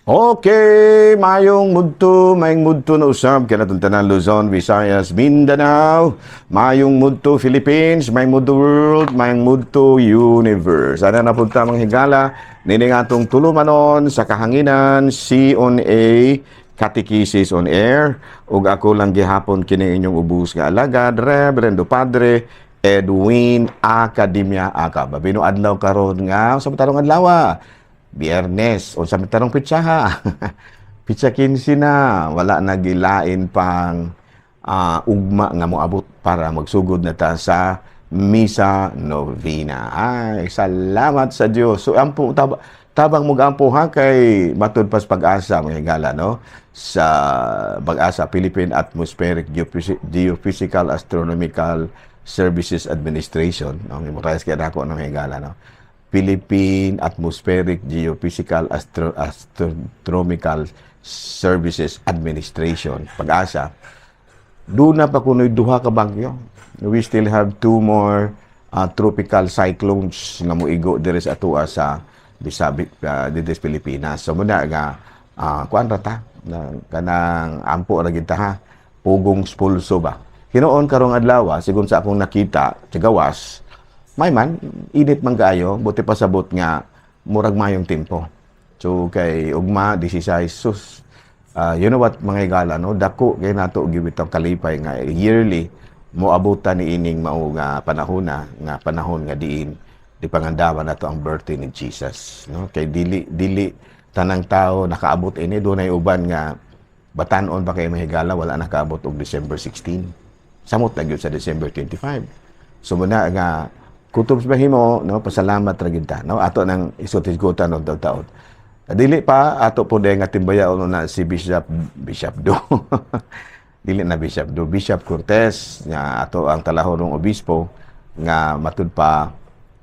Okay, mayong mudto na usab kaya natong tanan Luzon, Visayas, Mindanao, mayong mudto Philippines, mayong mudto world, mayong mudto universe. Ana na punta mga higala nini atong tulumanon sa kahanginan C-on-A Catechesis on Air ug ako lang gihapon kini inyong ubos nga alagad Reverendo Padre Edwin Academia Acab. Bino adlaw karon nga sa tarong adlaw. Biyernes, o sa tarong pitsa ha. Pitsa 15 na, wala nagilain pang ugma nga moabot para magsugod na ta sa Misa Novena. Ay, salamat sa Dios. So, tabang mugampo ha kay matud pas pag-asa mga higala, no? Sa pag-asa, Philippine Atmospheric Geophysical Astronomical Services Administration. No? May mutayas kaya ako ng higala, no? Philippine Atmospheric Geophysical Astronomical Services Administration, pag-asa. Doon na pa kuno'y duha ka bagyo. We still have 2 more tropical cyclones nga moigo diri sa atua sa Bisabit dito sa Pilipinas. So muna nga kuan ra ta kanang ampo ra gid ta ha. Pugong spulso ba. Hinoon karong adlaw sigon sa akong nakita sa gawas. May man, init man kaayo, buti pasabot nga, murag mayong tempo. So, kay ugma, 16 sus. You know what, mga higala, no? Dako, kay nato, gibitang kalipay nga, yearly, moabutan ni ining mao nga panahon nga panahon nga diin, di pangandaman na to ang birthday ni Jesus. No? Kay dili, tanang tao nakaabot ini, doon ay uban nga, batanon pa kay mahigala, wala nakaabot og December 16. Samot na yun sa December 25. So, muna nga, kutob sa bahimo, no, pasalamat ra gid ta, no, ato nang isotisgutan og taud-taud. Dili pa ato po nga timbayaon na si Bishop Do. Dili na Bishop Do, Bishop Cortez nga ato ang talahorong obispo nga matud pa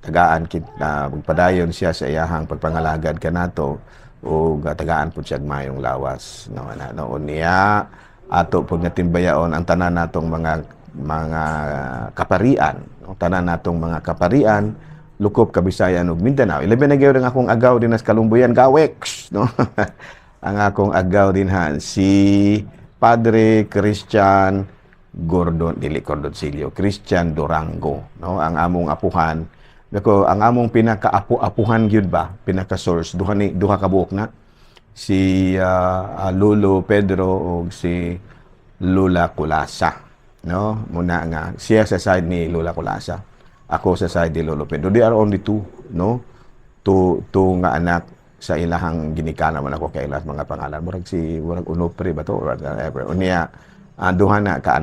tagaan kit na magpadayon siya sa iyahang pagpangalagad kanato o tagaan po siya mayong lawas, no, noon niya ato po nga timbayaon ang tanan natong mga kaparian, no? Tanan natong mga kaparian, Lukop, Kabisayan ug Mindanao. Ilabi na gyud ang akong agaw din sa Kalumbuyan, Gawex, no? Ang akong agaw din ha si Padre Christian Christian Durango, no? Ang among apuhan, nako ang among pinaka-apuhan gyud ba, pinaka-source duha ka buok na si Lolo Pedro ug si Lola Kulasa. No, muna nga siya sa side ni Lola Kulasa, ako sa side ni Lolo Pedro. They are only 2, no? Two nga anak sa ilahang ginikana man ako kay ilang mga pangalan. Murag Unopre ba to or whatever. Unya duha na ka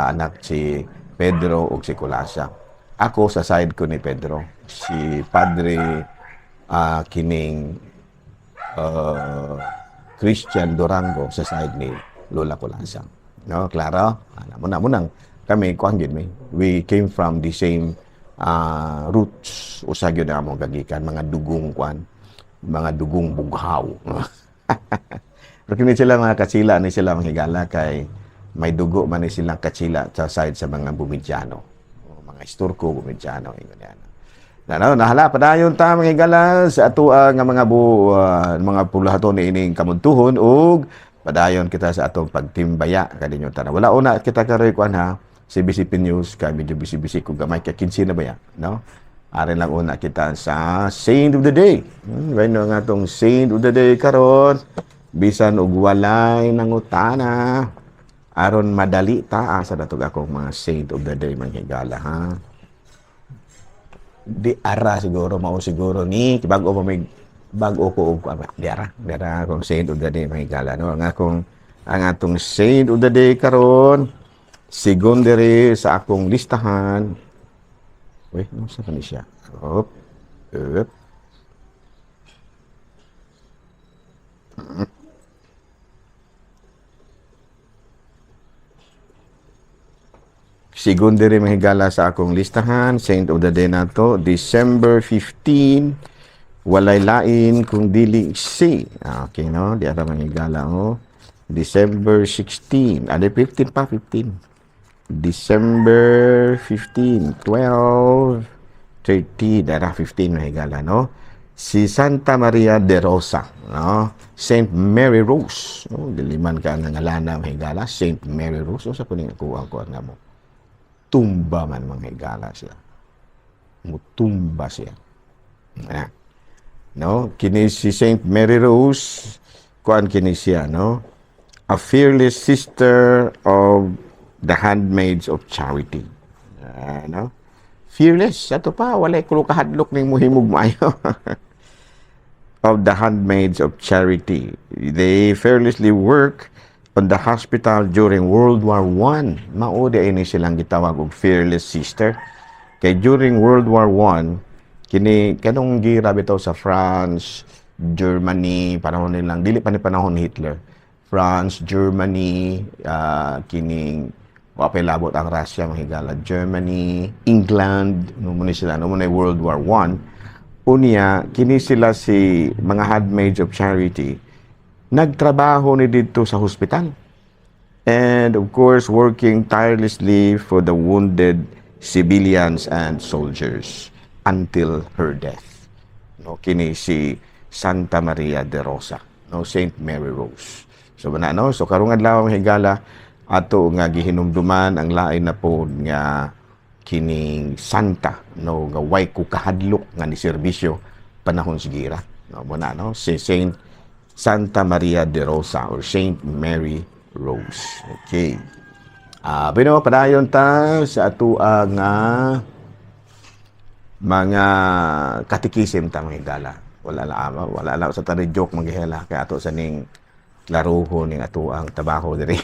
anak si Pedro ug si Kulasa. Ako sa side ko ni Pedro, si Padre kining Christian Durango sa side ni Lola Kulasa. No, klaro? Muna kami kuan gid we came from the same roots. Usa gyud na among gagikan mga dugong bughaw. Pero kini sila mga katsila ni sila mga higala kay may dugo man ni silang katsila sa side sa mga Bumidyano. Mga Isturko, Bumidyano, ingon yan. Nahala padayon ta mga higala sa atua nga mga pulahaton ni ining kamuntuhon ug padayon kita sa atong pagtimbaya kaninyo tanan. Wala una kita karoy kuan ha, CBCP News kay medyo bisi-bisi ko gamay kay 15 na ba ya, no? Ari lang una kita sa Saint of the Day. Right no nga atong Saint of the Day karon bisan og walay nangutana aron madali ta sa datog akong mga Saint of the Day mga higala ha. Di ara siguro mao siguro ni bago ko og dara akong Saint of the Day mahigala, no? Ang atong Saint of the Day karon secondary sa akong listahan. Uy, ano sa kani siya? Up. Secondary mahigala sa akong listahan, Saint of the Day nato, December 15. Walay lain kung dili si. Okay, no? Di ara manghigala, oh. December 16. 15 pa, 15. December 15, 12, 30, dara 15 mahigala, no? si Santa Maria de Rosa, no? Saint Mary Rose, no? Diliman ka nga ngalana mahigala, Saint Mary Rose, o sa kuning kuha nga mo. Tumba man mahigala siya. Mutumba siya. Na. No? Kini si Saint Mary Rose, kuan kini siya, no? A fearless sister of the Handmaids of Charity. No? Fearless, ato pa, walay kulo kahadlok ning muhimog maayo. Of the Handmaids of Charity. They fearlessly work on the hospital during World War I. Mao di ini silang gitawag og fearless sister. Kay during World War I, kini kanong gira bitaw sa France, Germany, panahon nilang dili pa ni panahon ni Hitler. France, Germany, kining wapay labot ang Russia mahigala, Germany, England, no mo ni sila no mo na World War I. Unya kini sila si mga Handmaids of Charity nagtrabaho ni dito sa hospital. And of course working tirelessly for the wounded civilians and soldiers until her death. No, kini si Santa Maria de Rosa, no, Saint Mary Rose. So bana no, so karong adlaw higala ato nga gihinumduman ang lain na po nga kining santa, no, nga way ko kahadlok nga ni serbisyo panahon sigira. No, muna no, si Saint Santa Maria de Rosa or Saint Mary Rose. Okay. Bino, padayon ta sa ato nga mga katikisim tang higala. Wala lang sa tari joke maghihela kay ato sa ning laruho ning ato ang trabaho diri.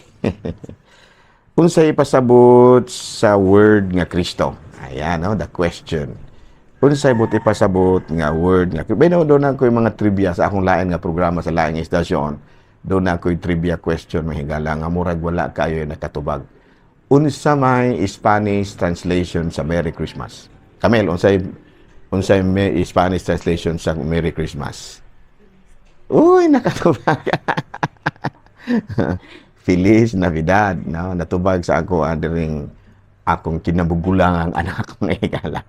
Unsay pasabot sa word nga Kristo? Ayan, no, the question. Unsay buti pasabot nga word nga Kristo? Doon na ko'y mga trivia sa akong lain nga programa sa laing istasyon. Doon na ko'y trivia question mahigala nga murag wala kayo nakatubag. Unsa may Spanish translation sa Merry Christmas? Kamel, unsay may Spanish translation sa Merry Christmas? Uy, nakatubag. Feliz Navidad, no? Natubag sa ako adering akong kinabugulang ang anak ko higala.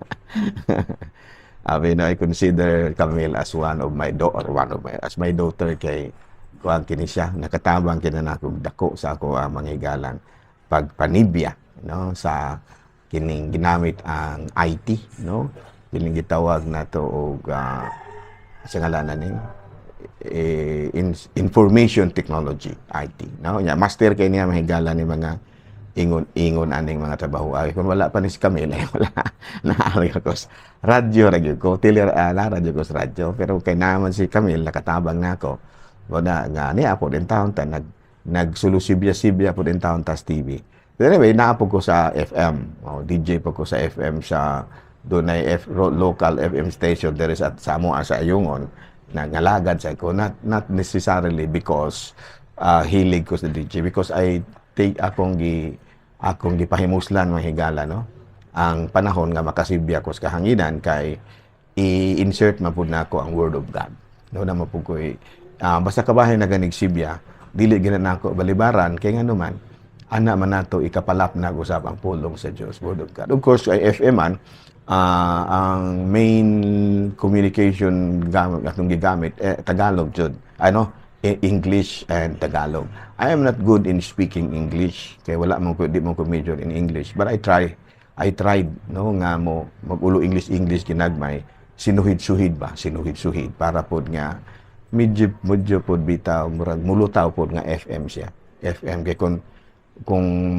I consider Camille as one of my daughter kay kuan kini siya nakatabang kinanakog dako sa ako ang mga higalang pagpanibya, no, sa kining ginamit ang IT, no, kining gitawag nato og sa ngalanan ni information technology, IT, no, nya master kay niya mahigala ni mga ingon aning mga trabaho. Ay kung wala pa ni si Camille ay wala naari ko sa radyo ko radyo ko sa radyo, pero kay naman si Camille nakatabang nako wala nga ni ako din taon ta nagsulusibya po din taon tas TV. Anyway, naapog ko sa FM. DJ po ko sa FM sa doon ay local FM station there is at sa amo sa Ayungon na ngalagad sa ko, not necessarily because hilig ko sa DJ, because I take akong gipahimuslan mahigala, no, ang panahon nga makasibya ko sa kahanginan kay i-insert man pud nako ang word of God, no, na mapug ko basta kabahay na ganig sibya dili gina nako balibaran kay ngano man ana man nato ikapalap na usab ang pulong sa Dios, word of God. Of course ay FM man ang main communication atong gigamit Tagalog jud, English and Tagalog. I am not good in speaking English kay wala man ko di man ko major in English, but I tried, no, nga mo magulo English ginagmay sinuhid para pod nga medyo pod bitaw murag mulutaw pod nga FM siya. FM kay kung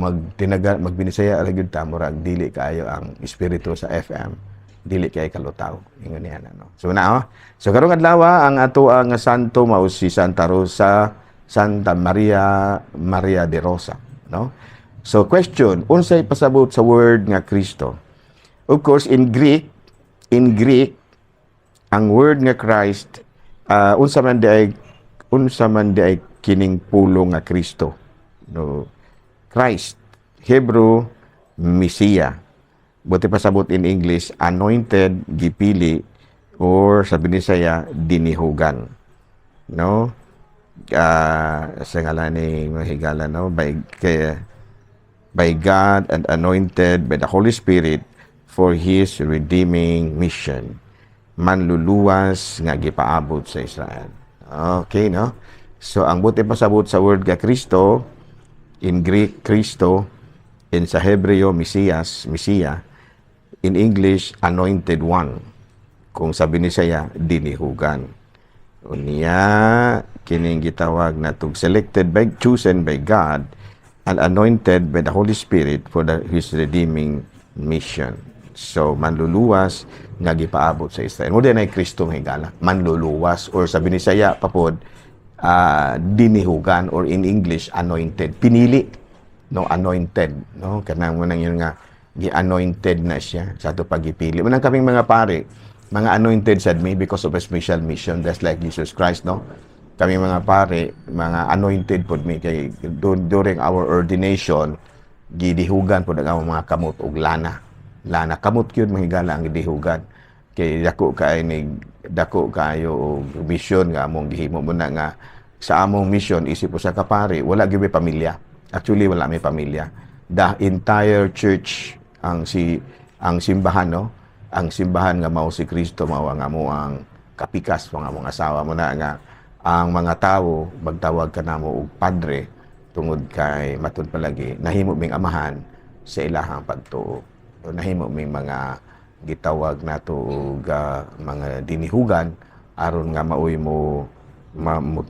magbinisaya ra gyud ta murag dili kaayo ang espiritu sa FM, dili kay kalutaw ingon niya no. So so karong adlaw ang ato ang santo mao si Santa Maria de Rosa, no. So question, unsay pasabot sa word nga Kristo? Of course in Greek ang word nga Christ unsa man di ay kining pulong nga Kristo, no. Christ, Hebrew, Messiah. Buti pasabot in English, anointed, gipili, or sa Binisaya, dinihugan. No? Sa ngalan ni mahigala, no? By God and anointed by the Holy Spirit for His redeeming mission. manluluwas nga gipaabot sa Israel. Okay, no? So, ang buti pasabot sa word nga Kristo, in Greek, Kristo, in sa Hebreo, Mesias, Mesiya, in English, Anointed One. Kung sabi ni saya, dinihugan. Unya, kining gitawag na tug selected by, chosen by God, and anointed by the Holy Spirit for His redeeming mission. So, manluluwas nga gipaabot sa Israel. Mo din ay Kristo nga higala. Manluluwas, or sabi ni saya, papod, dinihugan, or in English, anointed. Pinili, no, anointed, no, kanang mo nang yun nga, gi-anointed na siya sa ato pagipili. Manang kaming mga pare, mga anointed said me because of a special mission, just like Jesus Christ, no? Kami mga pare, mga anointed pod me kay during our ordination, gidihugan pod ang mga kamot ug lana. Lana kamot gyud mahigala ang gidihugan. Kay dako kayo og mission nga among gihimo mo na nga sa among mission isip sa kapare, wala gyud may pamilya. Actually wala may pamilya. The entire church ang simbahan, no? Ang simbahan nga mao si Kristo, mao ang amo ang kapikas mga among asawa mo na nga ang mga tao magtawag ka namo og padre tungod kay matud palagi nahimo ming amahan sa ilahang pagtuo. So, nahimo ming mga gitawag nato og mga dinihugan aron nga maoy mo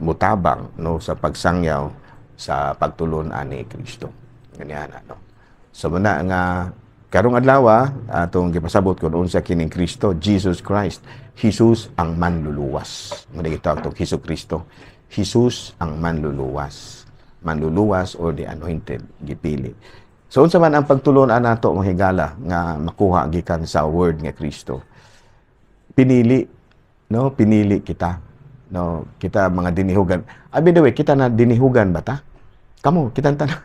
mutabang, no, sa pagsangyaw sa pagtulon ani Kristo. Ganyan, no. So muna nga karong adlaw atong gipasabot kun unsa kining Kristo, Jesus Christ. Jesus ang manluluwas. Muna gitawag tong Hesus Kristo. Jesus ang manluluwas. Manluluwas or the anointed, gipili. So unsa man ang pagtulon nato mga higala nga makuha gikan sa word nga Kristo. Pinili, no, pinili kita. No, kita mga dinihugan. By the way, kita na dinihugan ba ta? Kamo, kita tanan.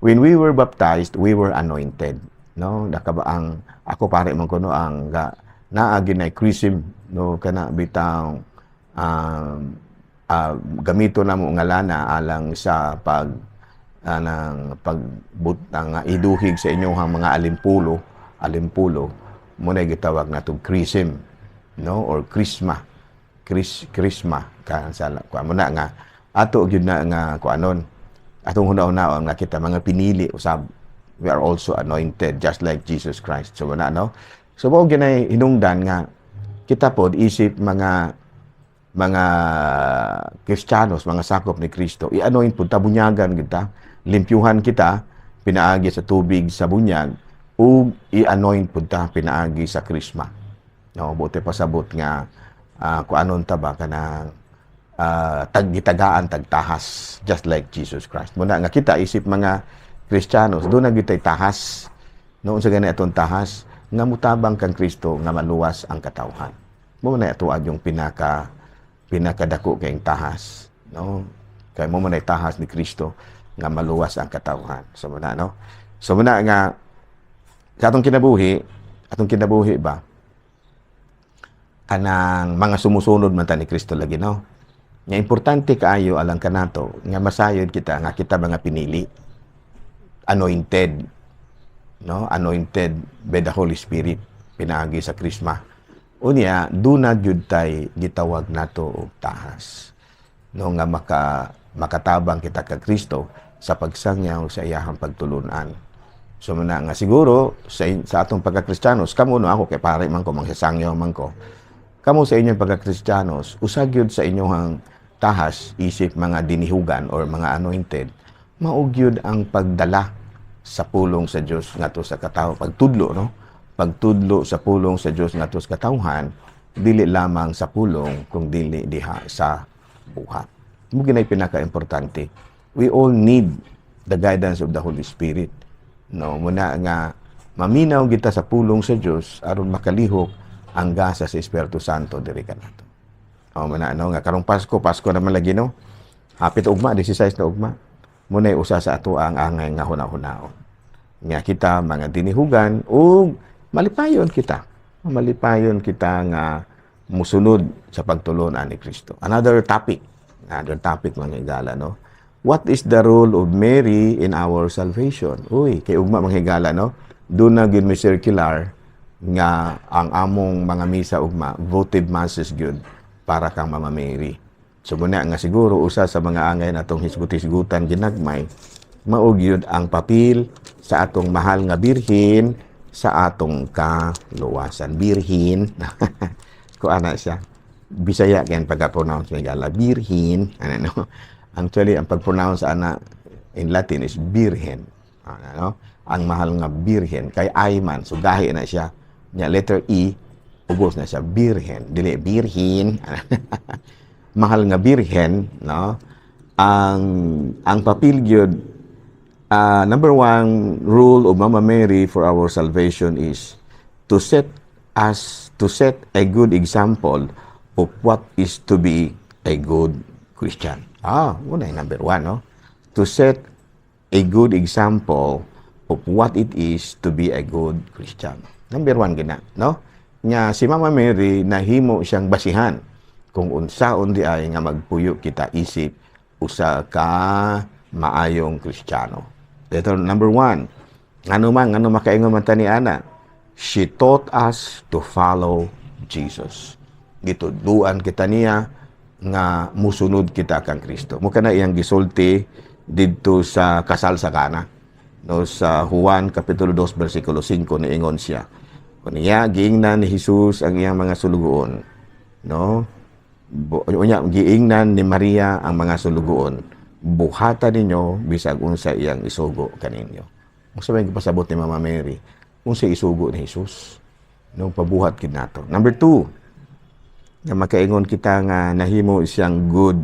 When we were baptized, we were anointed. No, ang ako pare man kuno ang naagi na chrism, no, kana bitang gamito na mo nga lana alang sa pagbutang iduhig sa inyong mga alimpulo mo na gitawag natong chrism, no, or krisma kan sa mo na nga ato gyud na nga kuanon atong hunahuna nga kita mga pinili usab. We are also anointed just like Jesus Christ. So na, no? So mo ginay hinungdan nga kita pod isip mga Kristiyanos, mga sakop ni Kristo. I-anoint pod ta, bunyagan kita, limpyuhan kita pinaagi sa tubig sa bunyag ug i-anoint pod ta pinaagi sa krisma. No, buti pasabot nga kuanon ta ba kanang tagitagaan tagtahas just like Jesus Christ. Muna nga kita isip mga Kristiyanos, doon na gitay tahas. Noon sa ganit atong tahas, nga mutabang kang Kristo, nga maluwas ang katawhan. Mo na ito yung pinakadako kayong tahas. No? Kaya mo na tahas ni Kristo, nga maluwas ang katawhan. So muna, no? So muna nga, sa atong kinabuhi ba, kanang mga sumusunod man ta ni Kristo lagi, no? Nga importante kaayo alang kanato, nga masayod kita, nga kita mga pinili. Anointed, no, anointed by the Holy Spirit pinaagi sa krisma. Unya duna jud tay gitawag nato og tahas, no, nga makatabang kita kay Kristo sa pagsangyaw sa iyahang pagtulunan. So muna nga siguro sa atong pagka-Kristiyanos, kamo no, ako kay pare man ko magsasangyaw man ko, kamo sa inyong pagka-Kristiyanos usag gyud sa inyong tahas isip mga dinihugan or mga anointed, maugyod ang pagdala sa pulong sa Dios ngadto sa katawo, pagtudlo, no, pagtudlo sa pulong sa Dios ngadto sa katawhan, dili lamang sa pulong kung dili diha sa buhat. Mo ginay pinaka-importante. We all need the guidance of the Holy Spirit, no, muna nga maminaw kita sa pulong sa Dios aron makalihok ang gasa sa Espiritu Santo diri kanato. O muna, no, nga karong Pasko naman lagi, no, hapit ugma 16 na ugma. Muna'y usa sa ato ang angay nga hunahunaon. Nga kita mga dinihugan o malipayon kita. Malipayon kita nga musunod sa pagtulon ani Kristo. Another topic mga higala, no? What is the role of Mary in our salvation? Uy, kay ugma mga higala, no? Doon na gyud may circular nga ang among mga misa ugma votive masses gyud para kang Mama Mary. So muna nga siguro usa sa mga angay natong hisgut-hisgutan ginagmay mao gyud ang papel sa atong mahal nga birhen sa atong kaluwasan. Birhen. Ko ana siya. Bisaya kaya pagka-pronounce ng gala. Birhen. Ano? Actually, ang pag-pronounce ana in Latin is birhen. Ano? Ang mahal nga birhen. Kay Ayman. So, gahi na siya. Nya letter E, ubos na siya. Birhen. Dili, birhen. Mahal nga birhen, no? Ang papel gyud, number one rule of Mama Mary for our salvation is to set a good example of what is to be a good Christian. Una yung number one, no? To set a good example of what it is to be a good Christian. Number one gina, no? Nga si Mama Mary nahimo siyang basihan kung unsaon di ay nga magpuyo kita isip usa ka maayong Kristiyano. Ito, number one, ano makaingon man tani ana, she taught us to follow Jesus. Gituduan kita niya nga musunod kita kang Kristo. Mukha na iyang gisulti dito sa kasal sa Cana. No, sa Juan Kapitulo 2, versikulo 5, niingon siya. Kuniya, giingnan ni Jesus ang iyang mga sulugoon. No? Giingnan ni Maria ang mga sulugoon. Buhata ninyo, bisag unsa iyang isugo kaninyo. Kung sabihin ko pasabot ni Mama Mary, unsa isugo ni Jesus. No, pabuhat kid nato. Number two, na makaingon kita nga nahimo siyang good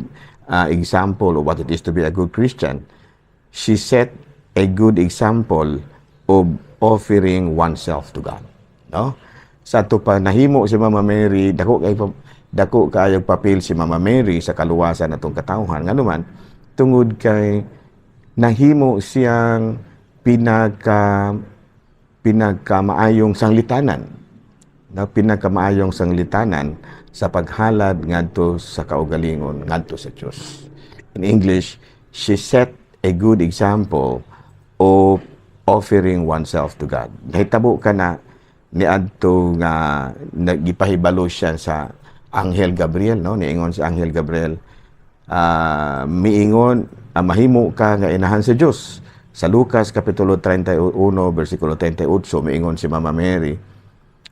example of what it is to be a good Christian. She set a good example of offering oneself to God. No? Sa ito pa, nahimo si Mama Mary, dako kayong papel si Mama Mary sa kaluwasan atong katawhan. Nga naman, tungod kay nahimo siyang pinagkamaayong sanglitanan. Na pinagkamaayong sanglitanan sa paghalad ngadto sa kaugalingon ngadto sa Dios. In English, she set a good example of offering oneself to God. Nahitabo ka na niadto nga nagipahibalo siya sa Anghel Gabriel, no? Niingon si Anghel Gabriel, miingon, mahimo ka nga inahan sa Dios. Sa Lucas Kapitulo 31, versikulo 38, miingon si Mama Mary,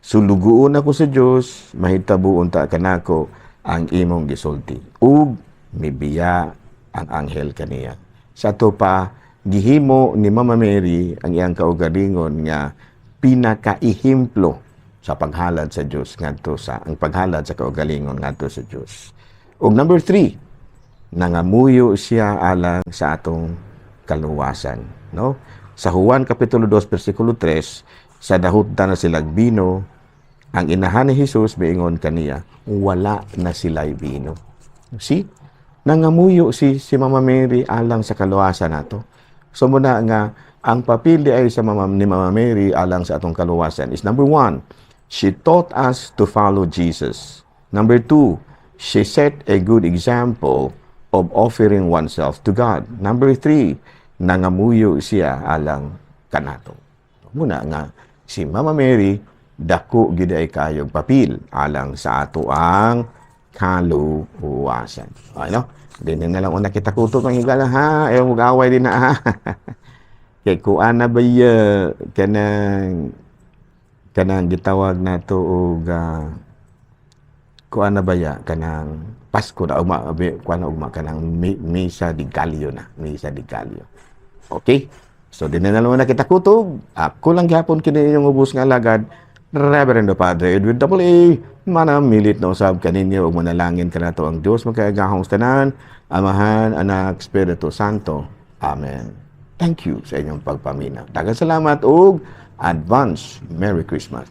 suluguon ako sa Dios, mahitabuon ta kanako ang imong gisulti. Ug mibiya ang anghel kaniya. Sa to pa, gihimo ni Mama Mary ang iyang kaugalingon nga pinakaihimplo sa paghalad sa Dios ngadto sa ang paghalad sa kaugalingon ngadto sa Dios. Ug number 3, nangamuyo siya alang sa atong kaluwasan, no? Sa Juan Kapitulo 2, versikulo 3, sa dahutdan na silag bino, ang inahan ni Jesus, miingon kaniya, wala na sila'y bino. See? Nangamuyo si Mama Mary alang sa kaluwasan nato. So muna nga, ang papel di ay ni Mama Mary alang sa atong kaluwasan is number 1, she taught us to follow Jesus. Number 2, she set a good example of offering oneself to God. Number 3, nangamuyo siya alang kanato. Muna nga, si Mama Mary, dako gid ay kayog papel alang sa ato ang kaluwasan. Okay, no? Din na lang una kita kuto ng higala ha. Ayaw mag-away din na ha. Kay kuan na ba kanang gitawag nato og kuan na ba kanang Pasko na kuan na ugma kanang Misa di Gallo na. Misa di Gallo. Okay? So din na lang una kita kutog. Ako lang gyapon kini inyong ubos nga alagad, Reverendo Padre Edwin A. Manamilit na usab kaninyo ug manalangin kanato ang Dios magkaagahong tanan, Amahan, Anak, Espiritu Santo. Amen. Thank you sa inyong pagpamina. Daghang salamat ug advance Merry Christmas.